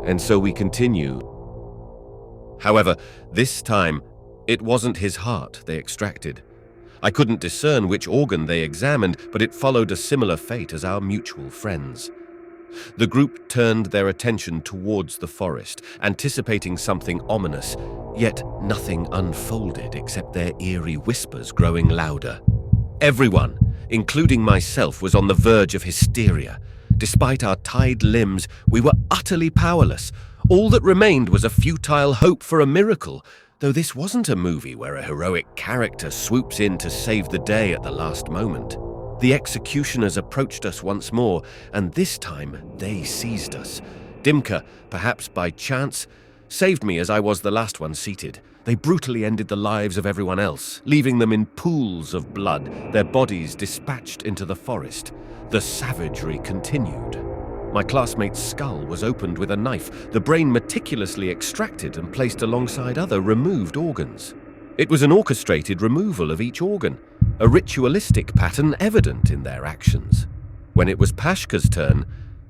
and so we continue. However, this time, it wasn't his heart they extracted. I couldn't discern which organ they examined, but it followed a similar fate as our mutual friends. The group turned their attention towards the forest, anticipating something ominous, yet nothing unfolded except their eerie whispers growing louder. Everyone, including myself, was on the verge of hysteria. Despite our tied limbs, we were utterly powerless. All that remained was a futile hope for a miracle, though this wasn't a movie where a heroic character swoops in to save the day at the last moment. The executioners approached us once more, and this time they seized us. Dimka, perhaps by chance, saved me as I was the last one seated. They brutally ended the lives of everyone else, leaving them in pools of blood, their bodies dispatched into the forest. The savagery continued. My classmate's skull was opened with a knife, the brain meticulously extracted and placed alongside other removed organs. It was an orchestrated removal of each organ, a ritualistic pattern evident in their actions. When it was Pashka's turn,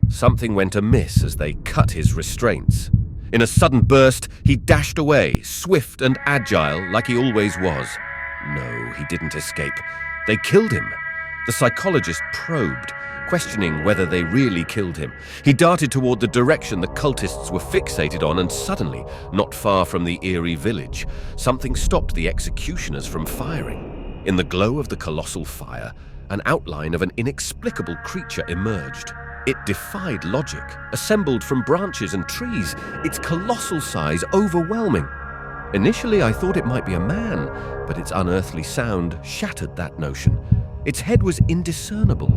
something went amiss as they cut his restraints. In a sudden burst, he dashed away, swift and agile like he always was. No, he didn't escape. They killed him. The psychologist probed, questioning whether they really killed him. He darted toward the direction the cultists were fixated on, and suddenly, not far from the eerie village, something stopped the executioners from firing. In the glow of the colossal fire, an outline of an inexplicable creature emerged. It defied logic, assembled from branches and trees, its colossal size overwhelming. Initially, I thought it might be a man, but its unearthly sound shattered that notion. Its head was indiscernible.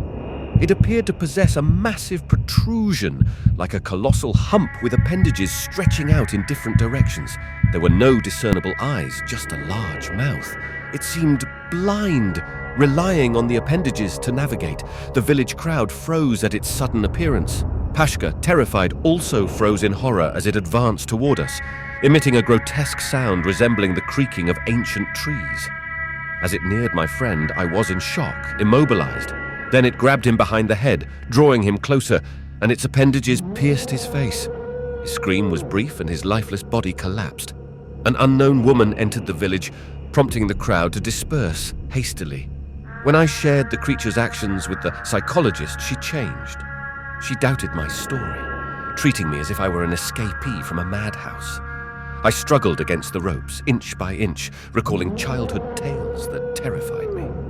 It appeared to possess a massive protrusion, like a colossal hump with appendages stretching out in different directions. There were no discernible eyes, just a large mouth. It seemed blind, relying on the appendages to navigate. The village crowd froze at its sudden appearance. Pashka, terrified, also froze in horror as it advanced toward us, emitting a grotesque sound resembling the creaking of ancient trees. As it neared my friend, I was in shock, immobilized. Then it grabbed him behind the head, drawing him closer, and its appendages pierced his face. His scream was brief and his lifeless body collapsed. An unknown woman entered the village, prompting the crowd to disperse hastily. When I shared the creature's actions with the psychologist, she changed. She doubted my story, treating me as if I were an escapee from a madhouse. I struggled against the ropes, inch by inch, recalling childhood tales that terrified me.